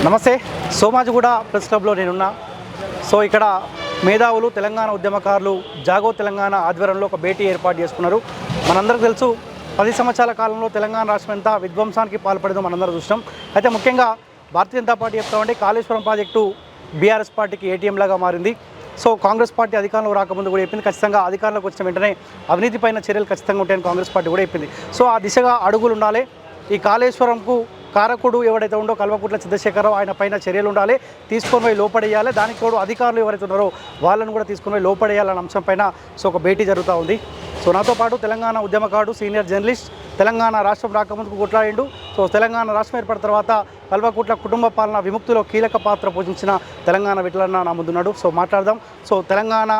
నమస్తే. సోమాజిగూడ ప్రెస్ క్లబ్లో నేనున్నా. సో ఇక్కడ మేధావులు, తెలంగాణ ఉద్యమకారులు జాగో తెలంగాణ ఆధ్వర్యంలో ఒక భేటీ ఏర్పాటు చేసుకున్నారు. మనందరికీ తెలుసు 10 సంవత్సరాల కాలంలో తెలంగాణ రాష్ట్రం ఎంత విధ్వంసానికి పాల్పడిందో మనందరూ చూసినాం. అయితే ముఖ్యంగా భారతీయ జనతా పార్టీ చెప్తామంటే కాళేశ్వరం ప్రాజెక్టు బీఆర్ఎస్ పార్టీకి ఏటీఎం లాగా మారింది. సో కాంగ్రెస్ పార్టీ అధికారంలో రాకముందు కూడా చెప్పింది ఖచ్చితంగా అధికారంలోకి వచ్చిన వెంటనే అవినీతిపైన చర్యలు ఖచ్చితంగా ఉంటాయని కాంగ్రెస్ పార్టీ కూడా చెప్పింది. సో ఆ దిశగా అడుగులు ఉండాలి. ఈ కాళేశ్వరంకు కారకుడు ఎవరైతే ఉందో కల్వకుంట్ల చంద్రశేఖరరావు, ఆయన పైన చర్యలు ఉండాలి, తీసుకొని పోయి లోపడేయాలి. దానికి తోడు అధికారులు ఎవరైతే ఉన్నారో వాళ్ళని కూడా తీసుకొని పోయి లోపడేయాలన్న అంశం పైన సో ఒక భేటీ జరుగుతూ ఉంది. సో నాతో పాటు తెలంగాణ ఉద్యమకారుడు, సీనియర్ జర్నలిస్ట్, తెలంగాణ రాష్ట్రం రాకముందుకు కొట్లాడిండు. సో తెలంగాణ రాష్ట్రం ఏర్పడిన తర్వాత కల్వకుంట్ల కుటుంబ పాలన విముక్తిలో కీలక పాత్ర పోషించిన తెలంగాణ విట్లన్న నా ముందున్నాడు. సో మాట్లాడదాం. సో తెలంగాణ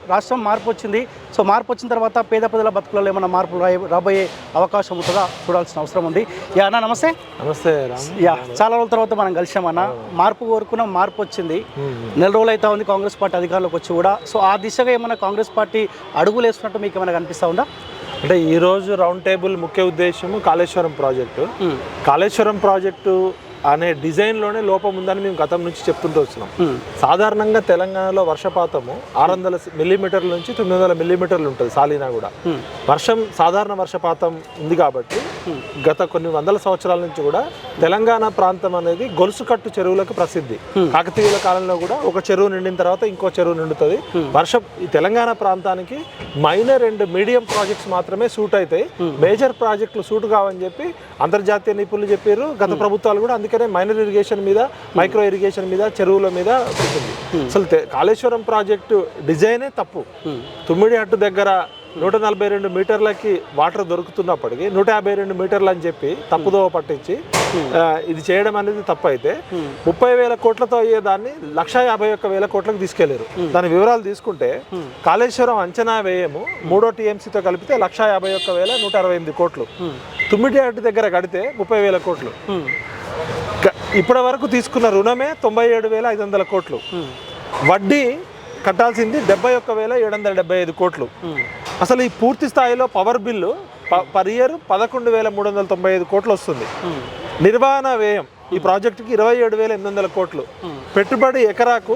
రాష్ట్రం మార్పు వచ్చింది. సో మార్పు వచ్చిన తర్వాత పేద ప్రజల బతుకులలో ఏమైనా మార్పులు రాబోయే అవకాశం ఉంటుందా చూడాల్సిన అవసరం ఉంది. యా అన్న నమస్తే. నమస్తే. యా చాలా రోజుల తర్వాత మనం కలిసామన్న. మార్పు కోరుకున్నాం, మార్పు వచ్చింది. నెల రోజులు అయితే ఉంది కాంగ్రెస్ పార్టీ అధికారంలోకి వచ్చి కూడా. సో ఆ దిశగా ఏమైనా కాంగ్రెస్ పార్టీ అడుగులు వేస్తున్నట్టు మీకు ఏమైనా కనిపిస్తూ ఉందా? అంటే ఈరోజు రౌండ్ టేబుల్ ముఖ్య ఉద్దేశము కాళేశ్వరం ప్రాజెక్టు. కాళేశ్వరం ప్రాజెక్టు అనే డిజైన్లోనే లోపం ఉందని మేము గతం నుంచి చెప్తుంటూ వచ్చినాం. సాధారణంగా తెలంగాణలో వర్షపాతము 600 మిల్లీమీటర్ల నుంచి 900 మిల్లీమీటర్లు ఉంటుంది. సాలీనా కూడా వర్షం సాధారణ వర్షపాతం ఉంది కాబట్టి గత కొన్ని వందల సంవత్సరాల నుంచి కూడా తెలంగాణ ప్రాంతం అనేది గొలుసుకట్టు చెరువులకు ప్రసిద్ధి. కాకతీయుల కాలంలో కూడా ఒక చెరువు నిండిన తర్వాత ఇంకో చెరువు నిండుతుంది. ఈ తెలంగాణ ప్రాంతానికి మైనర్ అండ్ మీడియం ప్రాజెక్ట్స్ మాత్రమే సూట్ అవుతాయి. మేజర్ ప్రాజెక్టులు సూట్ కావని చెప్పి అంతర్జాతీయ నిపుణులు చెప్పారు. గత ప్రభుత్వాలు కూడా అందుకనే మైనర్ ఇరిగేషన్ మీద, మైక్రో ఇరిగేషన్ మీద, చెరువుల మీద ఉంటుంది. అసలు కాళేశ్వరం ప్రాజెక్టు డిజైనే తప్పు. తుమ్మిడి హట్టు దగ్గర 142 మీటర్లకి వాటర్ దొరుకుతున్నప్పటికీ 152 మీటర్లు అని చెప్పి తప్పుదోవ పట్టించి ఇది చేయడం అనేది తప్పు. అయితే 30,000 కోట్లతో అయ్యేదాన్ని 151,000 కోట్లకు తీసుకెళ్లారు. దాని వివరాలు తీసుకుంటే కాళేశ్వరం అంచనా వ్యయము 3వ టీఎంసీతో కలిపితే 151,168 కోట్లు. తుమ్మిడి హట్టు దగ్గర కడితే 30,000 కోట్లు. ఇప్పటి వరకు తీసుకున్న రుణమే 97,500 కోట్లు. వడ్డీ కట్టాల్సింది 71,775 కోట్లు. అసలు ఈ పూర్తి స్థాయిలో పవర్ బిల్లు పర్ ఇయర్ 11,395 కోట్లు వస్తుంది. నిర్వహణ వ్యయం ఈ ప్రాజెక్టుకి 27,800 కోట్లు. పెట్టుబడి ఎకరాకు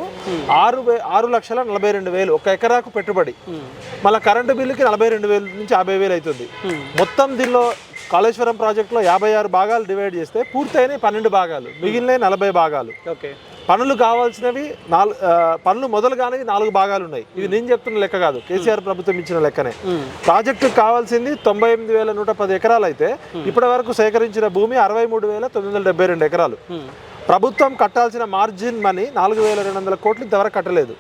6,42,000 ఒక ఎకరాకు పెట్టుబడి. మళ్ళీ కరెంటు బిల్లుకి 42,000 నుంచి 50,000 అవుతుంది. మొత్తం దీనిలో కాళేశ్వరం ప్రాజెక్టులో 56 భాగాలు డివైడ్ చేస్తే పూర్తయినాయి 12 భాగాలు, మిగిలిన 40 భాగాలు. ఓకే, పనులు కావాల్సినవి పనులు మొదలు కానివి 4 భాగాలు ఉన్నాయి. ఇది నేను చెప్తున్న లెక్క కాదు, కేసీఆర్ ప్రభుత్వం ఇచ్చిన లెక్కనే. ప్రాజెక్టుకు కావాల్సింది 98,110 ఎకరాలు అయితే ఇప్పటి వరకు సేకరించిన భూమి 63,972 ఎకరాలు. ప్రభుత్వం కట్టాల్సిన మార్జిన్ మనీ 4,200 కోట్లు ఇంతవరకు కట్టలేదు.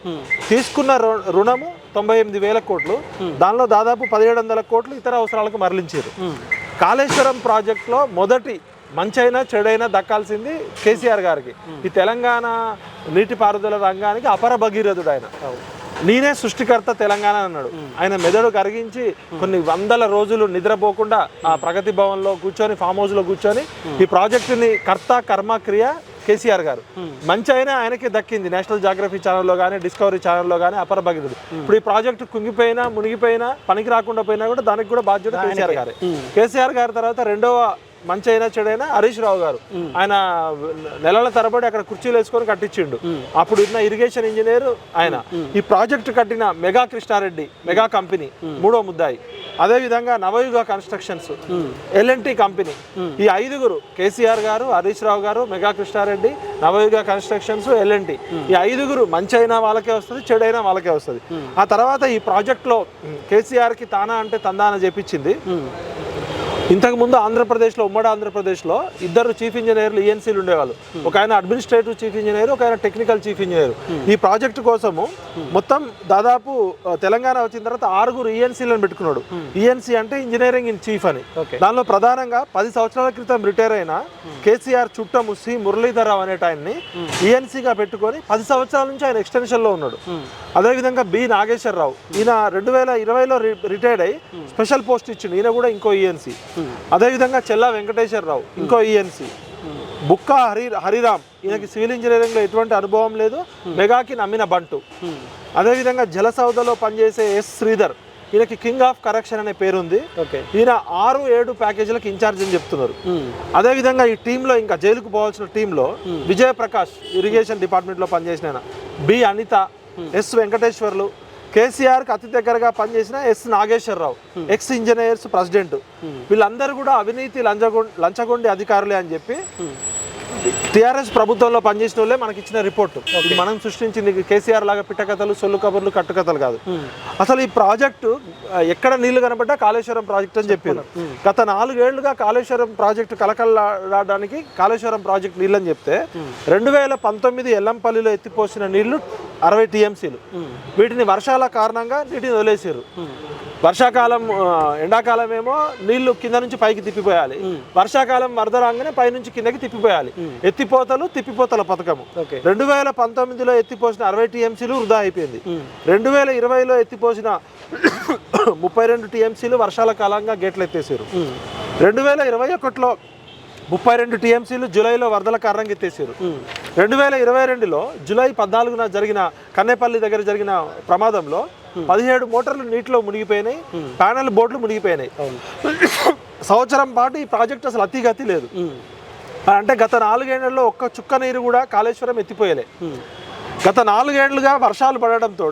తీసుకున్న రుణము 98,000 కోట్లు. దానిలో దాదాపు 1,700 కోట్లు ఇతర అవసరాలకు మరలించారు. కాళేశ్వరం ప్రాజెక్టులో మొదటి మంచైనా చెడైనా దక్కాల్సింది కేసీఆర్ గారికి. ఈ తెలంగాణ నీటిపారుదల రంగానికి అపర భగీరథుడు ఆయన. నేనే సృష్టికర్త తెలంగాణ అన్నాడు. ఆయన మెదడు కరిగించి కొన్ని వందల రోజులు నిద్రపోకుండా ఆ ప్రగతి భవన్లో కూర్చొని, ఫామ్ హౌస్లో కూర్చొని ఈ ప్రాజెక్టుని కర్త కర్మ క్రియ కేసీఆర్ గారు. మంచి అయినా ఆయనకి దక్కింది. నేషనల్ జాగ్రఫీ ఛానల్లో కానీ, డిస్కవరీ ఛానల్లో కానీ అపర భగీరథుడు. ఇప్పుడు ఈ ప్రాజెక్టు కుంగిపోయినా, మునిగిపోయినా, పనికి రాకుండా పోయినా కూడా దానికి కూడా బాధ్యత కేసీఆర్ గారే. కేసీఆర్ గారి తర్వాత రెండవ మంచి అయినా చెడైనా హరీష్ రావు గారు. ఆయన నెలల తరబడి అక్కడ కుర్చీలు వేసుకొని కట్టించిండు. అప్పుడు ఉన్న ఇరిగేషన్ ఇంజనీర్ ఆయన. ఈ ప్రాజెక్టు కట్టిన మెగా కృష్ణారెడ్డి, మెగా కంపెనీ 3వ ముద్దాయి. అదేవిధంగా నవయుగ కన్స్ట్రక్షన్స్, ఎల్ఎన్టీ కంపెనీ. ఈ 5గురు, కేసీఆర్ గారు, హరీష్ రావు గారు, మెగా కృష్ణారెడ్డి, నవయుగ కన్స్ట్రక్షన్స్, ఎల్ఎన్టీ, ఈ 5గురు మంచి అయినా వాళ్ళకే వస్తుంది, చెడైనా వాళ్ళకే వస్తుంది. ఆ తర్వాత ఈ ప్రాజెక్టులో కేసీఆర్కి తానా అంటే తందాన చేపించింది. ఇంతకుముందు ఆంధ్రప్రదేశ్లో, ఉమ్మడి ఆంధ్రప్రదేశ్లో 2 చీఫ్ ఇంజనీర్లు ఈఎన్సీలు ఉండేవాళ్ళు. ఒక ఆయన అడ్మినిస్ట్రేటివ్ చీఫ్ ఇంజనీర్, ఒక ఆయన టెక్నికల్ చీఫ్ ఇంజనీర్. ఈ ప్రాజెక్టు కోసము మొత్తం దాదాపు తెలంగాణ వచ్చిన తర్వాత 6 ఈఎన్సీలను పెట్టుకున్నాడు. ఈఎన్సీ అంటే ఇంజనీరింగ్ ఇన్ చీఫ్ అని. దానిలో ప్రధానంగా 10 సంవత్సరాల క్రితం రిటైర్ అయిన కేసీఆర్ చుట్టము సి మురళీధరరావు అనేట ఆయన్ని ఈఎన్సీగా పెట్టుకొని 10 సంవత్సరాల నుంచి ఆయన ఎక్స్టెన్షన్లో ఉన్నాడు. అదేవిధంగా బి నాగేశ్వరరావు, ఈయన 2020లో రిటైర్డ్ అయ్యి స్పెషల్ పోస్ట్ ఇచ్చిండు. ఈయన కూడా ఇంకో ఈఎన్సీ. అదేవిధంగా చెల్లా వెంకటేశ్వరరావు ఇంకో ఈఎన్సీ. బుక్క హరిరామ్, ఈయనకి సివిల్ ఇంజనీరింగ్లో ఎటువంటి అనుభవం లేదు, మెగాకి నమ్మిన బంటు. అదేవిధంగా జలసౌదలో పనిచేసే ఎస్ శ్రీధర్, ఈయనకి కింగ్ ఆఫ్ కరెక్షన్ అనే పేరుంది. ఈయన 6-7 ప్యాకేజీలకు ఇన్ఛార్జ్ అని చెప్తున్నారు. అదేవిధంగా ఈ టీంలో ఇంకా జైలుకు పోవాల్సిన టీంలో విజయప్రకాష్ ఇరిగేషన్ డిపార్ట్మెంట్లో పనిచేసిన ఆయన, బి అనిత, ఎస్ వెంకటేశ్వర్లు, కేసీఆర్కి అతి దగ్గరగా పనిచేసిన S Nageswara Rao, ex engineers president, వీళ్ళందరూ కూడా అవినీతి లంచగొండి అధికారులే అని చెప్పి టీఆర్ఎస్ ప్రభుత్వంలో పనిచేసిన వాళ్ళే మనకి ఇచ్చిన రిపోర్టు. ఇది మనం సృష్టించింది. కేసీఆర్ లాగా పిట్టకథలు, సొల్లు కబుర్లు, కట్టుకథలు కాదు. అసలు ఈ ప్రాజెక్టు ఎక్కడ నీళ్లు కనబడ్డా కాళేశ్వరం ప్రాజెక్ట్ అని చెప్పారు. గత 4 ఏళ్లుగా కాళేశ్వరం ప్రాజెక్టు కలకలడానికి కాళేశ్వరం ప్రాజెక్ట్ నీళ్ళని చెప్తే 2019 ఎల్లంపల్లిలో ఎత్తిపోసిన నీళ్లు 60 టీఎంసీలు. వీటిని వర్షాల కారణంగా నీటిని వదిలేసారు. వర్షాకాలం, ఎండాకాలం ఏమో నీళ్లు కింద నుంచి పైకి తిప్పిపోయాలి, వర్షాకాలం వరద రాగానే పైనుంచి కిందకి తిప్పిపోయాలి. ఎత్తిపోతలు, తిప్పిపోతల పథకము 2019లో ఎత్తిపోసిన 60 టీఎంసీలు వృధా అయిపోయింది. 2020లో ఎత్తిపోసిన 32 టీఎంసీలు వర్షాల కాలంగా గేట్లు ఎత్తేసారు. 2021లో 32 టీఎంసీలు జూలైలో వరదల కారణంగా ఎత్తేసారు. 2022లో జూలై 14న జరిగిన కన్నేపల్లి దగ్గర జరిగిన ప్రమాదంలో 17 మోటార్లు నీటిలో మునిగిపోయినాయి, ప్యానల్ బోట్లు మునిగిపోయినాయి. సంవత్సరం పాటు ఈ ప్రాజెక్ట్ అసలు అతిగతి లేదు. అంటే గత 4 ఏళ్లలో ఒక్క చుక్క నీరు కూడా కాళేశ్వరం ఎత్తిపోయలే. గత 4 ఏళ్లుగా వర్షాలు పడడంతో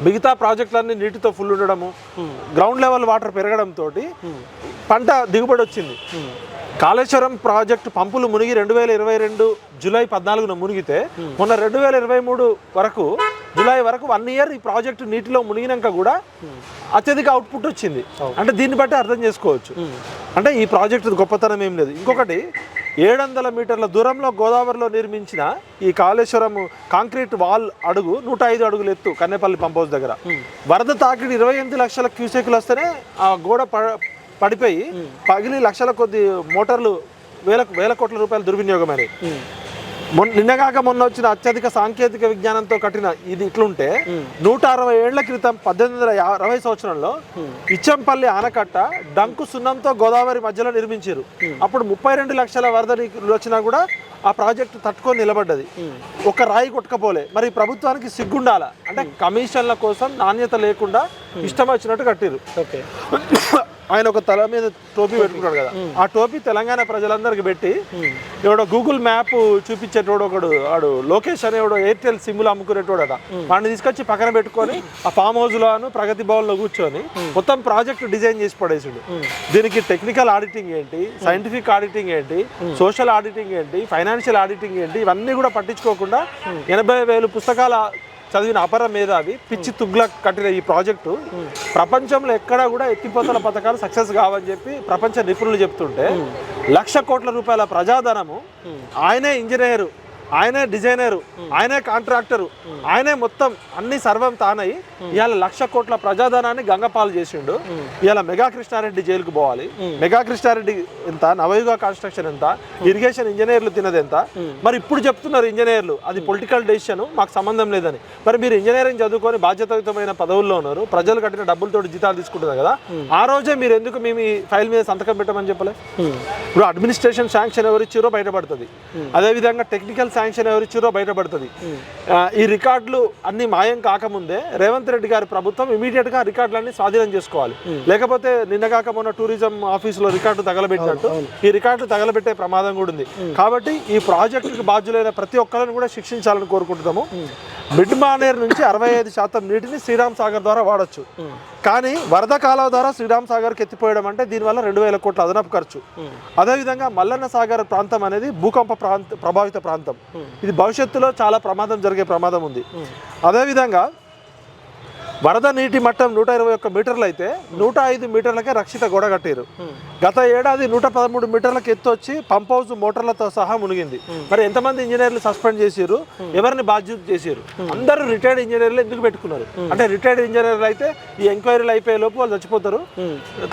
మిగతా ప్రాజెక్టులన్నీ నీటితో ఫుల్ ఉండడము, గ్రౌండ్ లెవెల్ వాటర్ పెరగడంతో పంట దిగుబడి వచ్చింది. కాళేశ్వరం ప్రాజెక్టు పంపులు మునిగి 2022 జూలై 14న మునిగితే మొన్న 2023 వరకు జూలై వరకు 1 ఇయర్ ఈ ప్రాజెక్టు నీటిలో మునిగినాక కూడా అత్యధిక అవుట్పుట్ వచ్చింది. అంటే దీన్ని బట్టి అర్థం చేసుకోవచ్చు. అంటే ఈ ప్రాజెక్టు గొప్పతనం ఏం లేదు. ఇంకొకటి 700 మీటర్ల దూరంలో గోదావరిలో నిర్మించిన ఈ కాళేశ్వరం కాంక్రీట్ వాల్ అడుగు 105 అడుగులు ఎత్తు కన్నేపల్లి పంప్ హౌస్ దగ్గర వరద తాకిడి 28 లక్షల క్యూసెక్లు వస్తేనే ఆ గోడ పడిపోయి పగిలి లక్షల కొద్ది మోటార్లు వేల కోట్ల రూపాయలు దుర్వినియోగమైనవి. నిన్నగాక మొన్న వచ్చిన అత్యధిక సాంకేతిక విజ్ఞానంతో కట్టిన ఇది ఇట్లుంటే 160 ఏళ్ల క్రితం 1860 సంవత్సరంలో ఇచ్చంపల్లి ఆనకట్ట డంకు సున్నంతో గోదావరి మధ్యలో నిర్మించారు. అప్పుడు 32 లక్షల వరద నీళ్ళు వచ్చినా కూడా ఆ ప్రాజెక్టు తట్టుకొని నిలబడ్డది. ఒక రాయి కొట్టుకపోలే. మరి ప్రభుత్వానికి సిగ్గుండాల. అంటే కమిషన్ల కోసం నాణ్యత లేకుండా ఇష్టం వచ్చినట్టు కట్టిరు. ఆయన ఒక తల మీద టోపీ పెట్టుకున్నాడు కదా, ఆ టోపీ తెలంగాణ ప్రజలందరికి పెట్టి ఎవడో గూగుల్ మ్యాప్ చూపించేటోడు వాడు లోకేష్ అనేవాడు ఎయిర్టెల్ సిమ్లు అమ్ముకునేటోడట, వాడిని తీసుకొచ్చి పక్కన పెట్టుకొని ఆ ఫామ్ హౌస్లోను ప్రగతి భవన్లో కూర్చొని మొత్తం ప్రాజెక్ట్ డిజైన్ చేసి పడేసాడు. దీనికి టెక్నికల్ ఆడిటింగ్ ఏంటి, సైంటిఫిక్ ఆడిటింగ్ ఏంటి, సోషల్ ఆడిటింగ్ ఏంటి, ఫైనాన్షియల్ ఆడిటింగ్ ఏంటి, ఇవన్నీ కూడా పట్టించుకోకుండా 80,000 పుస్తకాల చదివిన అపర మేధావి పిచ్చి తుగ్ల కట్టిన ఈ ప్రాజెక్టు ప్రపంచంలో ఎక్కడా కూడా ఎత్తిపోతల పథకాలు సక్సెస్ కావని చెప్పి ప్రపంచ నిపుణులు చెప్తుంటే 1,00,000 కోట్ల రూపాయల ప్రజాధనము, ఆయనే ఇంజనీరు, ఆయనే డిజైనరు, ఆయనే కాంట్రాక్టరు, ఆయనే మొత్తం అన్ని సర్వం తానై ఇవాళ 1,00,000 కోట్ల ప్రజాధనాన్ని గంగపాలు చేసిండు. ఇవాళ మెగా కృష్ణారెడ్డి జైలుకు పోవాలి. మెగా కృష్ణారెడ్డి ఎంత, నవయుగ కన్స్ట్రక్షన్ ఎంత, ఇరిగేషన్ ఇంజనీర్లు తినది ఎంత. మరి ఇప్పుడు చెప్తున్నారు ఇంజనీర్లు అది పొలిటికల్ డెసిషన్, మాకు సంబంధం లేదని. మరి మీరు ఇంజనీరింగ్ చదువుకొని బాధ్యతాయుతమైన పదవుల్లో ఉన్నారు, ప్రజలు కట్టిన డబ్బులతో జీతాలు తీసుకుంటున్నారు కదా, ఆ రోజే మీరు ఎందుకు మేము ఈ ఫైల్ మీద సంతకం పెట్టమని చెప్పలే? ఇప్పుడు అడ్మినిస్ట్రేషన్ శాంక్షన్ ఎవరిచ్చారో బయటపడుతుంది, అదేవిధంగా టెక్నికల్ శాంక్షన్ ఎవరిచ్చారో బయటపడుతుంది. ఈ రికార్డులు అన్ని మాయం కాకముందే రేవంత్ రెడ్డి గారి ప్రభుత్వం ఇమీడియట్ గా రికార్డులన్నీ స్వాధీనం చేసుకోవాలి. లేకపోతే నిన్నగాక మొన్న టూరిజం ఆఫీసులో రికార్డు తగలబెట్టినట్టు ఈ రికార్డులు తగలబెట్టే ప్రమాదం కూడా ఉంది. కాబట్టి ఈ ప్రాజెక్టుకి బాధ్యులైన ప్రతి ఒక్కరిని కూడా శిక్షించాలని కోరుకుంటున్నాము. మిడ్ మానేర్ నుంచి 65% నీటిని శ్రీరామ్ సాగర్ ద్వారా వాడచ్చు. కానీ వరద కాలువ ద్వారా శ్రీరామ్ సాగర్కి ఎత్తిపోయడం అంటే దీనివల్ల 2,000 కోట్ల అదనపు ఖర్చు. అదేవిధంగా మల్లన్న సాగర్ ప్రాంతం అనేది భూకంప ప్రభావిత ప్రాంతం. ఇది భవిష్యత్తులో చాలా ప్రమాదం జరిగే ప్రమాదం ఉంది. అదేవిధంగా వరద నీటి మట్టం 121 మీటర్లు అయితే 105 మీటర్లకే రక్షిత గోడ కట్టారు. గత ఏడాది 113 మీటర్లకు ఎత్తు వచ్చి పంప్ హౌస్ మోటార్లతో సహా మునిగింది. మరి ఎంతమంది ఇంజనీర్లు సస్పెండ్ చేసారు, ఎవరిని బాధ్యత చేశారు? అందరూ రిటైర్డ్ ఇంజనీర్లు ఎందుకు పెట్టుకున్నారు? అంటే రిటైర్డ్ ఇంజనీర్లు అయితే ఈ ఎంక్వైరీలు అయిపోయే లోపు వాళ్ళు చచ్చిపోతారు,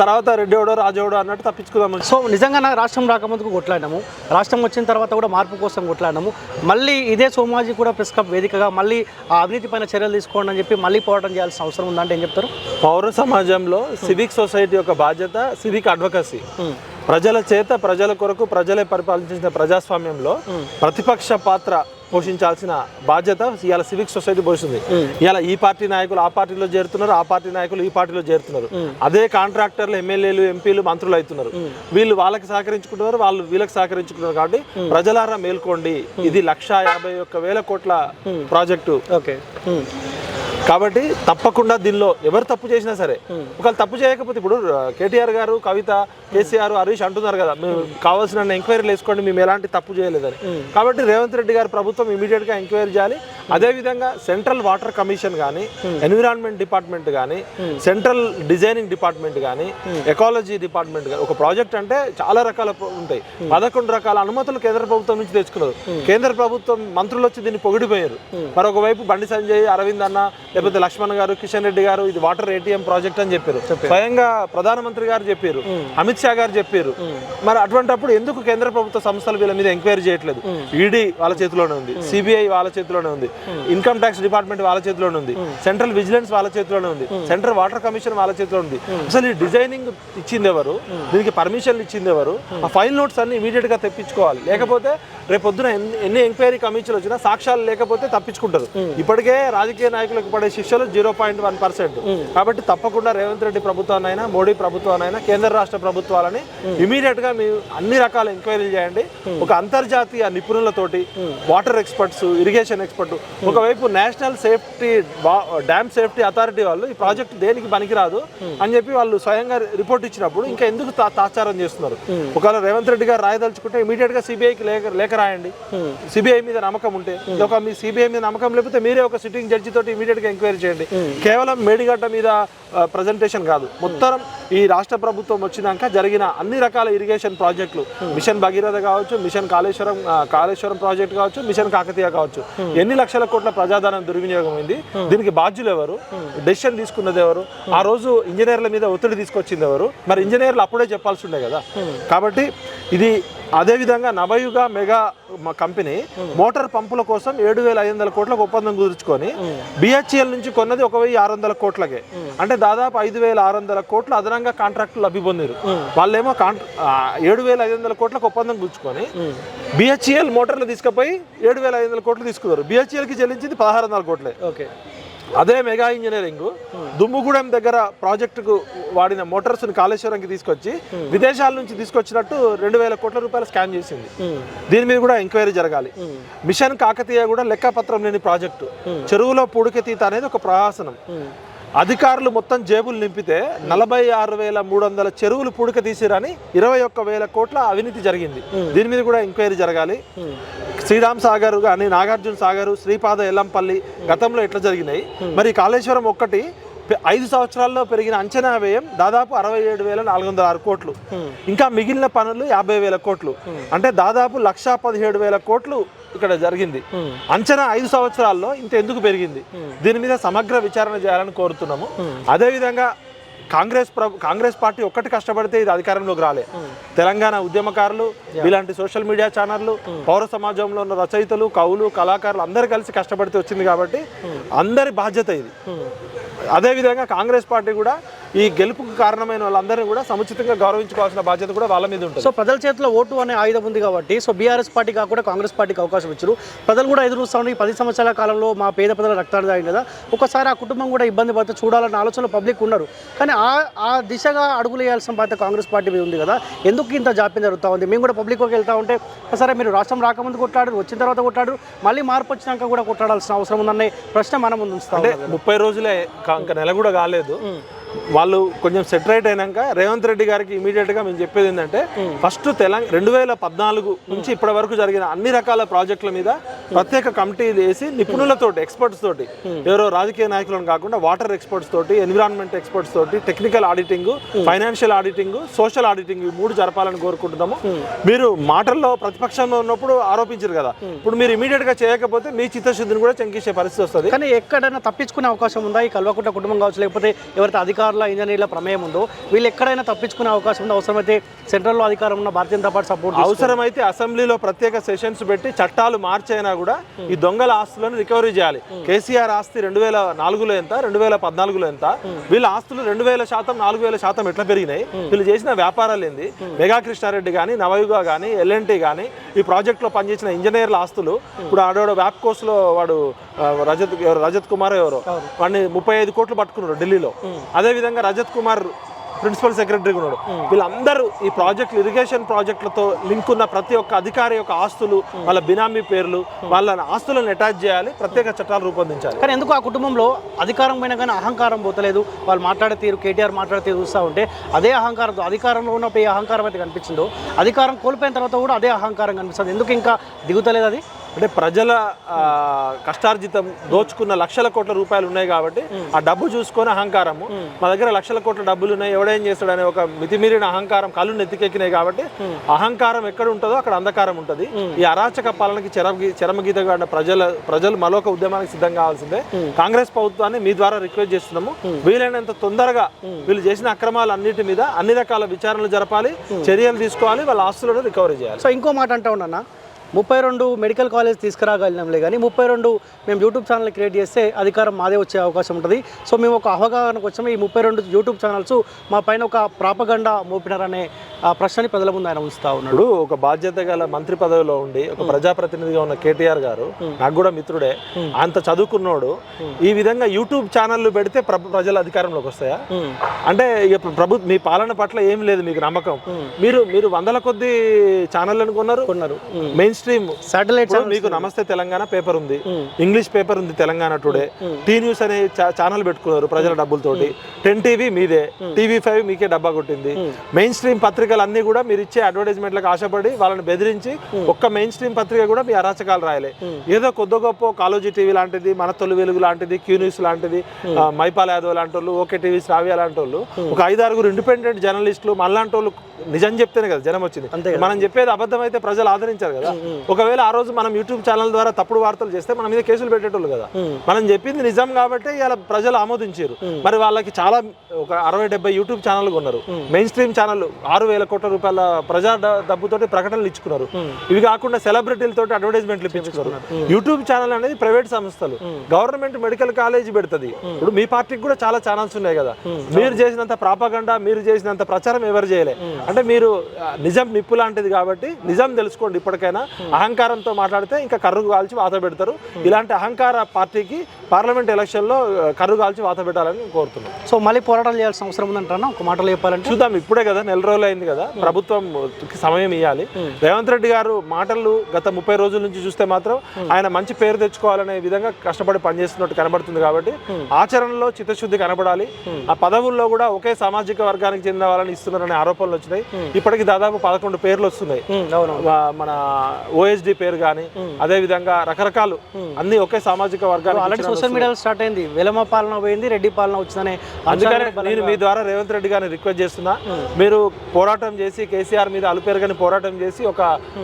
తర్వాత రెడ్డోడో రాజోడో అన్నట్టు తప్పించుకుందాం. సో నిజంగా రాష్ట్రం రాకముందుకు కొట్లాడినాము, రాష్ట్రం వచ్చిన తర్వాత కూడా మార్పు కోసం కొట్లాడినాము. మళ్ళీ ఇదే సోమాజీ కూడా ప్రెస్ క్లబ్ వేదికగా మళ్ళీ ఆ అవినీతి పైన చర్యలు తీసుకోండి అని చెప్పి మళ్ళీ పోరాటం చేయాల్సిన అవసరం ఉందంటే ఏం చెప్తారు? పౌర సమాజంలో సివిక్ సొసైటీ యొక్క బాధ్యత సివిక్ అడ్వకసీ. ప్రజల చేత ప్రజల కొరకు ప్రజలే పరిపాలించిన ప్రజాస్వామ్యంలో ప్రతిపక్ష పాత్ర పోషించాల్సిన బాధ్యత ఇవాళ సివిక్ సొసైటీ పోషిస్తుంది. ఇవాళ ఈ పార్టీ నాయకులు ఆ పార్టీలో చేరుతున్నారు, ఆ పార్టీ నాయకులు ఈ పార్టీలో చేరుతున్నారు. అదే కాంట్రాక్టర్లు ఎమ్మెల్యేలు ఎంపీలు మంత్రులు అవుతున్నారు. వీళ్ళు వాళ్ళకి సహకరించుకుంటున్నారు, వాళ్ళు వీళ్ళకి సహకరించుకుంటున్నారు. కాబట్టి ప్రజలారా మేల్కోండి, ఇది 1,51,000 కోట్ల ప్రాజెక్టు. ఓకే. కాబట్టి తప్పకుండా దీనిలో ఎవరు తప్పు చేసినా సరే, ఒకవేళ తప్పు చేయకపోతే ఇప్పుడు కేటీఆర్ గారు, కవిత, కేసీఆర్, హరీష్ అంటున్నారు కదా, మేము కావాల్సిన ఎంక్వైరీలు వేసుకోండి, మేము ఎలాంటి తప్పు చేయలేదని. కాబట్టి రేవంత్ రెడ్డి గారి ప్రభుత్వం ఇమీడియట్గా ఎంక్వైరీ చేయాలి. అదేవిధంగా సెంట్రల్ వాటర్ కమిషన్ కానీ, ఎన్విరాన్మెంట్ డిపార్ట్మెంట్ కానీ, సెంట్రల్ డిజైనింగ్ డిపార్ట్మెంట్ కానీ, ఎకాలజీ డిపార్ట్మెంట్ కానీ, ఒక ప్రాజెక్ట్ అంటే చాలా రకాల ఉంటాయి. 11 రకాల అనుమతులు కేంద్ర ప్రభుత్వం నుంచి తెచ్చుకున్నారు. కేంద్ర ప్రభుత్వం మంత్రులు వచ్చి దీన్ని పొగిడిపోయారు. మరొక వైపు బండి సంజయ్, అరవింద్ అన్న, లేకపోతే లక్ష్మణ్ గారు, కిషన్ రెడ్డి గారు ఇది వాటర్ ఏటీఎం ప్రాజెక్ట్ అని చెప్పారు. స్వయంగా ప్రధానమంత్రి గారు చెప్పారు, అమిత్ షా గారు చెప్పారు. మరి అటువంటిప్పుడు ఎందుకు కేంద్ర ప్రభుత్వ సంస్థలు వీళ్ళ మీద ఎంక్వైరీ చేయట్లేదు? ఈడీ వాళ్ళ చేతిలోనే ఉంది, సిబిఐ వాళ్ళ చేతిలోనే ఉంది, ఇన్కమ్ ట్యాక్స్ డిపార్ట్మెంట్ వాళ్ళ చేతిలోనే ఉంది, సెంట్రల్ విజిలెన్స్ వాళ్ళ చేతిలోనే ఉంది, సెంట్రల్ వాటర్ కమిషన్ వాళ్ళ చేతిలో ఉంది. అసలు ఈ డిజైనింగ్ ఇచ్చింది ఎవరు, దీనికి పర్మిషన్లు ఇచ్చింది ఎవరు? ఆ ఫైల్ నోట్స్ అన్ని ఇమీడియట్ గా తెప్పించుకోవాలి. లేకపోతే రేపొద్దున ఎన్ని ఎంక్వైరీ కమిషన్లు వచ్చినా సాక్ష్యాలు లేకపోతే తప్పించుకుంటారు. ఇప్పటికే రాజకీయ నాయకులకు పడే శిక్షలు 0.1%. కాబట్టి తప్పకుండా రేవంత్ రెడ్డి ప్రభుత్వానైనా, మోడీ ప్రభుత్వానైనా, కేంద్ర రాష్ట్ర ప్రభుత్వాలని ఇమీడియట్ గా మీరు అన్ని రకాల ఎంక్వైరీలు చేయండి. ఒక అంతర్జాతీయ నిపుణులతోటి, వాటర్ ఎక్స్పర్ట్స్, ఇరిగేషన్ ఎక్స్పర్ట్, ఒకవైపు national safety dam safety authority వాళ్ళు ఈ ప్రాజెక్ట్ దేనికి పనికిరాదు అని చెప్పి వాళ్ళు స్వయంగా రిపోర్ట్ ఇచ్చినప్పుడు ఇంకా ఎందుకు తాచారం చేస్తున్నారు? ఒకవేళ రేవంత్ రెడ్డి గారు రాయదలుచుకుంటే ఇమీడియట్ గా సిబిఐకి లేఖ రాయండి. సిబిఐ మీద నమ్మకం ఉంటే, ఒక మీ సిబిఐ మీద నమ్మకం లేకపోతే మీరే ఒక సిట్టింగ్ జడ్జి తోటి ఇమీడియట్ గా ఎంక్వైరీ చేయండి. కేవలం మేడిగడ్డ మీద ప్రజెంటేషన్ కాదు, మొత్తం ఈ రాష్ట్ర ప్రభుత్వం వచ్చినాక జరిగిన అన్ని రకాల ఇరిగేషన్ ప్రాజెక్టులు, మిషన్ భగీరథ కావచ్చు, మిషన్ కాళేశ్వరం ప్రాజెక్ట్ కావచ్చు, మిషన్ కాకతీయ కావచ్చు, ఎన్ని లక్షల కోట్ల ప్రజాధనం దుర్వినియోగం అయింది, దీనికి బాధ్యులు ఎవరు, డెసిషన్ తీసుకున్నది ఎవరు, ఆ రోజు ఇంజనీర్ల మీద ఒత్తిడి తీసుకొచ్చింది ఎవరు? మరి ఇంజనీర్లు అప్పుడే చెప్పాల్సి ఉండే కదా. కాబట్టి ఇది అదేవిధంగా నవయుగ మెగా కంపెనీ మోటార్ పంపుల కోసం 7,500 కోట్లకు ఒప్పందం కుదుర్చుకొని బిహెచ్ఎల్ నుంచి కొన్నది 1,600 కోట్లకే. అంటే దాదాపు 5,600 కోట్లు అదనంగా కాంట్రాక్టులు లబ్ధి పొందారు. వాళ్ళేమో 7,500 కోట్లకు ఒప్పందం కుదుర్చుకొని బిహెచ్ఎల్ మోటార్లు తీసుకుపోయి 7,500 కోట్లు తీసుకున్నారు. బిహెచ్ఎల్కి చెల్లించింది 1,600 కోట్లే. ఓకే. అదే మెగా ఇంజనీరింగ్ దుమ్ముగూడెం దగ్గర ప్రాజెక్టుకు వాడిన మోటార్స్ని కాళేశ్వరంకి తీసుకొచ్చి విదేశాల నుంచి తీసుకొచ్చినట్టు 2,000 కోట్ల రూపాయలు స్కామ్ చేసింది. దీని మీద కూడా ఎంక్వైరీ జరగాలి. మిషన్ కాకతీయ కూడా లెక్కపత్రం లేని ప్రాజెక్టు. చెరువులో పూడికెతీత అనేది ఒక ప్రహాసనం. అధికారులు మొత్తం జేబులు నింపితే 46,300 చెరువులు పూడిక తీసిరని 21,000 కోట్ల అవినీతి జరిగింది. దీని మీద కూడా ఎంక్వైరీ జరగాలి. శ్రీరామ్ సాగర్ కానీ, నాగార్జున సాగర్, శ్రీపాద ఎల్లంపల్లి గతంలో ఎట్లా జరిగినాయి? మరి కాళేశ్వరం ఒక్కటి 5 సంవత్సరాల్లో పెరిగిన అంచనా వ్యయం దాదాపు 67,406 కోట్లు. ఇంకా మిగిలిన పనులు 50,000 కోట్లు. అంటే దాదాపు 1,17,000 కోట్లు ఇక్కడ జరిగింది. అంచనా 5 సంవత్సరాల్లో ఇంత ఎందుకు పెరిగింది? దీని మీద సమగ్ర విచారణ చేయాలని కోరుతున్నాము. అదేవిధంగా కాంగ్రెస్ పార్టీ ఒక్కటి కష్టపడితే ఇది అధికారంలోకి రాలే. తెలంగాణ ఉద్యమకారులు, ఇలాంటి సోషల్ మీడియా ఛానళ్ళు, పౌర సమాజంలో ఉన్న రచయితలు, కవులు, కళాకారులు అందరూ కలిసి కష్టపడితే వచ్చింది. కాబట్టి అందరి బాధ్యత ఇది. అదేవిధంగా కాంగ్రెస్ పార్టీ కూడా ఈ గెలుపుకు కారణమైన వాళ్ళందరినీ కూడా సముచితంగా గౌరవించుకోవాల్సిన బాధ్యత కూడా వాళ్ళ మీద ఉంటుంది. సో ప్రజల చేతిలో ఓటు అనే ఆయుధం ఉంది కాబట్టి సో బీఆర్ఎస్ పార్టీ కాకుండా కాంగ్రెస్ పార్టీకి అవకాశం ఇచ్చారు. ప్రజలు కూడా ఎదురు చూస్తూ 10 సంవత్సరాల కాలంలో మా పేద ప్రజల రక్తాలు తాగింది కదా, ఒకసారి ఆ కుటుంబం కూడా ఇబ్బంది పడితే చూడాలన్న ఆలోచనలో పబ్లిక్ ఉన్నారు. కానీ ఆ దిశగా అడుగులు వేయాల్సిన బాధ్యత కాంగ్రెస్ పార్టీ మీద ఉంది కదా. ఎందుకు ఇంత జాప్యం జరుగుతూ ఉంది? మేము కూడా పబ్లిక్లోకి వెళ్తూ ఉంటే సరే మీరు రాష్ట్రం రాకముందు కొట్లాడారు, వచ్చిన తర్వాత కొట్లాడారు, మళ్ళీ మార్పు వచ్చినాక కూడా కొట్లాడాల్సిన అవసరం ఉందనే ప్రశ్న మన ముందు ఉంచుతాం. అంటే 30 రోజులే, ఇంకా నెల కూడా కాలేదు. వాళ్ళు కొంచెం సెటరైట్ అయినాక రేవంత్ రెడ్డి గారికి ఇమీడియట్గా మేము చెప్పేది ఏంటంటే, ఫస్ట్ 2014 నుంచి ఇప్పటి వరకు జరిగిన అన్ని రకాల ప్రాజెక్టుల మీద ప్రత్యేక కమిటీలు వేసి నిపుణులతోటి, ఎక్స్పర్ట్స్ తోటి, ఎవరో రాజకీయ నాయకులను కాకుండా వాటర్ ఎక్స్పర్ట్స్ తోటి, ఎన్విరాన్మెంట్ ఎక్స్పర్ట్స్ తోటి, technical auditing, financial auditing, social auditing, ఈ 3 జరపాలని కోరుకుంటున్నాము. మీరు మాటల్లో ప్రతిపక్షంలో ఉన్నప్పుడు ఆరోపించారు కదా, ఇప్పుడు మీరు ఇమీడియట్ గా చేయకపోతే మీ చిత్తశుద్ధిని కూడా చెంకించే పరిస్థితి వస్తుంది. కానీ ఎక్కడైనా తప్పించుకునే అవకాశం ఉందా? ఈ కల్వకుంట్ల కుటుంబం కావచ్చు, లేకపోతే ఎవరైతే అధికారుల ఇంజనీర్ల ప్రమేయం ఉందో వీళ్ళు ఎక్కడైనా తప్పించుకునే అవకాశం ఉందో? అవసరమైతే సెంట్రల్లో అధికారం ఉన్న భారతీయ జనతా పార్టీ సపోర్ట్, అవసరమైతే అసెంబ్లీలో ప్రత్యేక సెషన్స్ పెట్టి చట్టాలు మార్చైనా కూడా ఈ దొంగల ఆస్తులను రికవరీ చేయాలి. కేసీఆర్ ఆస్తి 2004లో ఎంత, 2014లో ఎంత, వీళ్ళ ఆస్తులు 2000%, 4000% ఎట్లా పెరిగినాయి, వీళ్ళు చేసిన వ్యాపారాలు ఏంది, మెగా కృష్ణారెడ్డి కానీ, నవయుగ కానీ, ఎల్ఎన్టీ కానీ, ఈ ప్రాజెక్ట్లో పనిచేసిన ఇంజనీర్ల ఆస్తులు. ఇప్పుడు ఆడవాడు వ్యాప్ కోర్సులో వాడు రజత్ కుమార్ ఎవరో వాడిని 35 కోట్లు పట్టుకున్నాడు ఢిల్లీలో. అదేవిధంగా రజత్ కుమార్ ప్రిన్సిపల్ సెక్రటరీగా ఉన్నాడు. వీళ్ళందరూ ఈ ప్రాజెక్టులు, ఇరిగేషన్ ప్రాజెక్టులతో లింక్ ఉన్న ప్రతి ఒక్క అధికారి యొక్క ఆస్తులు, వాళ్ళ బినామీ పేర్లు, వాళ్ళ ఆస్తులను అటాచ్ చేయాలి, ప్రత్యేక చట్టాలు రూపొందించాలి. కానీ ఎందుకు ఆ కుటుంబంలో అధికారం పైన కానీ అహంకారం పోతలేదు? వాళ్ళు మాట్లాడే తీరు, కేటీఆర్ మాట్లాడే తీరు చూస్తూ ఉంటే అదే అహంకారంతో, అధికారంలో ఉన్నప్పుడు ఏ అహంకారం అయితే కనిపించిందో అధికారం కోల్పోయిన తర్వాత కూడా అదే అహంకారం కనిపిస్తుంది. ఎందుకు ఇంకా దిగుతలేదు అది? అంటే ప్రజల కష్టార్జితం దోచుకున్న లక్షల కోట్ల రూపాయలు ఉన్నాయి కాబట్టి ఆ డబ్బు చూసుకొని అహంకారము, మా దగ్గర లక్షల కోట్ల డబ్బులు ఉన్నాయి, ఎవడేం చేస్తాడనే ఒక మితిమీరిన అహంకారం కళ్ళు నెత్తికెక్కినాయి కాబట్టి అహంకారం ఎక్కడ ఉంటుందో అక్కడ అంధకారం ఉంటుంది. ఈ అరాచక పాలనకి చరమగీతగా ప్రజలు మరొక ఉద్యమానికి సిద్ధం కావాల్సిందే. కాంగ్రెస్ ప్రభుత్వాన్ని మీ ద్వారా రిక్వెస్ట్ చేస్తున్నాము, వీలైనంత తొందరగా వీళ్ళు చేసిన అక్రమాలన్నిటి మీద అన్ని రకాల విచారణలు జరపాలి, చర్యలు తీసుకోవాలి, వాళ్ళ ఆస్తులను రికవరీ చేయాలి. సో ఇంకో మాట అంటా ఉన్నా, 32 మెడికల్ కాలేజ్ తీసుకురాగలిగినాంలే కానీ 32 మేము యూట్యూబ్ ఛానల్ క్రియేట్ చేస్తే అధికారం మాదే వచ్చే అవకాశం ఉంటుంది. సో మేము ఒక అవగాహనకు వచ్చాము, ఈ 32 యూట్యూబ్ ఛానల్స్ మా పైన ఒక ప్రాపగండా మోపినారనే ప్రశ్నని ప్రజల ముందు ఆయన ఉంచుతా ఉన్నాడు. ఒక బాధ్యత గల మంత్రి పదవిలో ఉండి ఒక ప్రజాప్రతినిధిగా ఉన్న కేటీఆర్ గారు నాకు కూడా మిత్రుడే, అంత చదువుకున్నోడు, ఈ విధంగా యూట్యూబ్ ఛానళ్ళు పెడితే ప్రజల అధికారంలోకి వస్తాయా? అంటే ఇక మీ పాలన పట్ల ఏం లేదు మీకు నమ్మకం. మీరు వందల కొద్ది ఛానళ్ళను కొన్నారు. మెయిన్ స్ట్రీమ్ సాటిలైట్ మీకు నమస్తే తెలంగాణ పేపర్ ఉంది, ఇంగ్లీష్ పేపర్ ఉంది తెలంగాణ టుడే, టీ న్యూస్ అనే ఛానల్ పెట్టుకున్నారు ప్రజల డబ్బులతోటి, 10 టీవీ మీదే, TV5 మీకే డబ్బా కొట్టింది. మెయిన్ స్ట్రీమ్ పత్రికలు అన్ని కూడా మీరు ఇచ్చే అడ్వర్టైజ్మెంట్లకు ఆశపడి వాళ్ళని బెదిరించి ఒక్క మెయిన్ స్ట్రీమ్ పత్రిక కూడా మీ అరాచకాలు రాయలే. ఏదో కొద్ది గొప్ప కాలోజీ టీవీ లాంటిది, మన తొలి వెలుగు లాంటిది, క్యూ న్యూస్ లాంటిది, మైపాల్ యాదవ్ లాంటి వాళ్ళు, ఓకే టీవీ శ్రావ్య లాంటి వాళ్ళు, ఒక 5-6 ఇండిపెండెంట్ జర్నలిస్టులు మనలాంటి వాళ్ళు నిజం చెప్తేనే కదా జనం వచ్చింది. మనం చెప్పేది అబద్ధం అయితే ప్రజలు ఆదరించారు కదా. ఒకవేళ ఆ రోజు మనం యూట్యూబ్ ఛానల్ ద్వారా తప్పుడు వార్తలు చేస్తే మన మీద కేసులు పెట్టేటోళ్ళు కదా. మనం చెప్పింది నిజం కాబట్టి ఇలా ప్రజలు ఆమోదించారు. మరి వాళ్ళకి చాలా ఒక 60-70 యూట్యూబ్ ఛానల్ ఉన్నారు, మెయిన్ స్ట్రీమ్ ఛానల్ 6,000 కోట్ల రూపాయల ప్రజా డబ్బుతోటి ప్రకటనలు ఇచ్చుకున్నారు. ఇవి కాకుండా సెలబ్రిటీలతో అడ్వర్టైజ్మెంట్లు ఇప్పించుకున్నారు. యూట్యూబ్ ఛానల్ అనేది ప్రైవేట్ సంస్థలు, గవర్నమెంట్ మెడికల్ కాలేజ్ పెడుతుంది. ఇప్పుడు మీ పార్టీకి కూడా చాలా ఛానల్స్ ఉన్నాయి కదా, మీరు చేసినంత ప్రాపగండా, మీరు చేసినంత ప్రచారం ఎవరు చేయలే. అంటే మీరు నిజం నిప్పు లాంటిది కాబట్టి నిజం తెలుసుకోండి. ఇప్పటికైనా అహంకారంతో మాట్లాడితే ఇంకా కర్రు కాల్చి వాత పెడతారు. ఇలాంటి అహంకార పార్టీకి పార్లమెంట్ ఎలక్షన్లో కర్రు కాల్చి వాత పెట్టాలని కోరుతున్నాం. సో మళ్ళీ పోరాటాలు చేయాల్సిన అవసరం ఉందంటారా? ఒక మాటలో చెప్పాలంటే చూద్దాం, ఇప్పుడే కదా నెల రోజులు అయింది కదా, ప్రభుత్వం సమయం ఇవ్వాలి. రేవంత్ రెడ్డి గారు మాటలు గత 30 రోజుల నుంచి చూస్తే మాత్రం ఆయన మంచి పేరు తెచ్చుకోవాలనే విధంగా కష్టపడి పనిచేస్తున్నట్టు కనబడుతుంది కాబట్టి ఆచరణలో చిత్తశుద్ధి కనబడాలి. ఆ పదవుల్లో కూడా ఒకే సామాజిక వర్గానికి చెందిన వాళ్ళని ఇస్తున్నారనే ఆరోపణలు వచ్చినాయి. ఇప్పటికి దాదాపు 11 పేర్లు వస్తున్నాయి. మన OSD పేరు కానీ, అదే విధంగా రకరకాలు అన్ని ఒకే సామాజిక వర్గాలు. ఆల్రెడీ సోషల్ మీడియాలో స్టార్ట్ అయింది, వెలమ పాలన పోయింది, రెడ్డి పాలన వచ్చిందనే. అందుకనే నేను మీ ద్వారా రేవంత్ రెడ్డి గారిని రిక్వెస్ట్ చేస్తున్నా, మీరు పోరాటం చేసి కేసీఆర్ మీద అలుపేరుగాని పోరాటం చేసి ఒక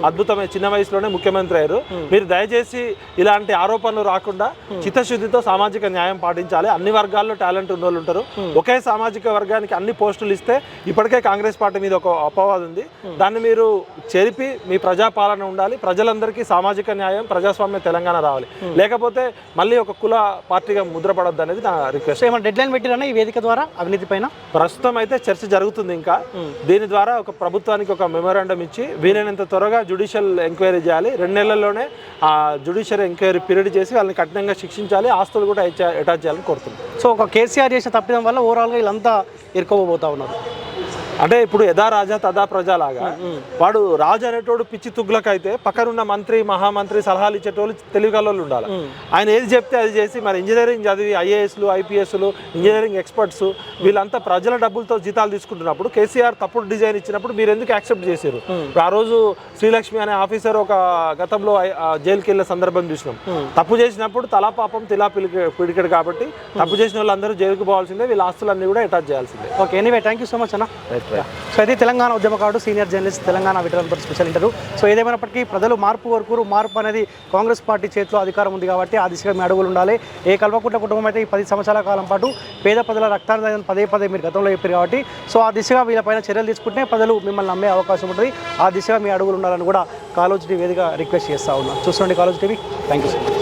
అద్భుతమైన చిన్న వయసులోనే ముఖ్యమంత్రి అయ్యారు. మీరు దయచేసి ఇలాంటి ఆరోపణలు రాకుండా చిత్తశుద్ధితో సామాజిక న్యాయం పాటించాలి. అన్ని వర్గాల్లో టాలెంట్ ఉన్న వాళ్ళు ఉంటారు. ఒకే సామాజిక వర్గానికి అన్ని పోస్టులు ఇస్తే ఇప్పటికే కాంగ్రెస్ పార్టీ మీద ఒక అపవాదం ఉంది. దాన్ని మీరు చెరిపి మీ ప్రజాపాలన ఉండాలి. ప్రజలందరికీ సామాజిక న్యాయం, ప్రజాస్వామ్య తెలంగాణ రావాలి. లేకపోతే మళ్ళీ ఒక కుల పార్టీగా ముద్రపడద్దు అనేది నా రిక్వెస్ట్. ఏమైనా డెడ్ లైన్ పెట్టిరన్నా ఈ వేదిక ద్వారా అవినీతి పైన? ప్రస్తుతం అయితే చర్చ జరుగుతుంది. ఇంకా దీని ద్వారా ఒక ప్రభుత్వానికి ఒక మెమోరాండం ఇచ్చి వీలైనంత త్వరగా జ్యుడిషియల్ ఎంక్వైరీ చేయాలి. 2 నెలల్లోనే ఆ జ్యుడిషియల్ ఎంక్వైరీ పీరియడ్ చేసి వాళ్ళని కఠినంగా శిక్షించాలి. ఆస్తులు కూడా అటాచ్ చేయాలని కోరుతున్నాం. సో ఒక కేసీఆర్ చేసిన తప్పిదం వల్ల ఓవరాల్గా వీళ్ళంతా ఇరుకోబోతా ఉన్నారు. అంటే ఇప్పుడు యథా రాజా తదా ప్రజా లాగా వాడు రాజు అనేటోడు పిచ్చి తుగ్లక్ అయితే పక్కనున్న మంత్రి, మహామంత్రి సలహాలు ఇచ్చేటోళ్ళు తెలివిగల ఉండాలి. ఆయన ఏది చెప్తే అది చేసి, మరి ఇంజనీరింగ్ చదివి IASలు, IPSలు, ఇంజనీరింగ్ ఎక్స్పర్ట్స్ వీళ్ళంతా ప్రజల డబ్బులతో జీతాలు తీసుకుంటున్నప్పుడు కేసీఆర్ తప్పుడు డిజైన్ ఇచ్చినప్పుడు మీరు ఎందుకు యాక్సెప్ట్ చేశారు? ఆ రోజు శ్రీలక్ష్మి అనే ఆఫీసర్ ఒక గతంలో జైలుకి వెళ్ళే సందర్భం చూసినాం. తప్పు చేసినప్పుడు తలా పాపం తిలా పిడికెడు కాబట్టి తప్పు చేసిన వాళ్ళందరూ జైలుకు పోవాల్సిందే, వీళ్ళ ఆస్తులన్నీ కూడా అటాచ్ చేయాల్సిందే. Okay, anyway thank you so much అన్న. Right. సో అయితే తెలంగాణ ఉద్యమకారుడు సీనియర్ జర్నలిస్ట్ తెలంగాణ విటరంతో స్పెషల్ ఇంటర్వ్యూ. సో ఏదేమైనప్పటికీ ప్రజలు మార్పు కోరుకోరు. మార్పు అనేది కాంగ్రెస్ పార్టీ చేతిలో అధికారం ఉంది కాబట్టి ఆ దిశగా మీ అడుగులు ఉండాలి. ఏ కల్వకుంట్ల కుటుంబం అయితే ఈ 10 సంవత్సరాల కాలం పాటు పేద ప్రజల రక్తాన్ని పదే మీరు గతంలో చెప్పారు కాబట్టి సో ఆ దిశగా వీళ్ళపైన చర్యలు తీసుకుంటే ప్రజలు మిమ్మల్ని నమ్మే అవకాశం ఉంటుంది. ఆ దిశగా మీ అడుగులు ఉండాలని కూడా కాలోజీ టీవీ వేదికగా రిక్వెస్ట్ చేస్తూ ఉన్నాను. చూస్తుండే Kaloji TV. Thank you so much.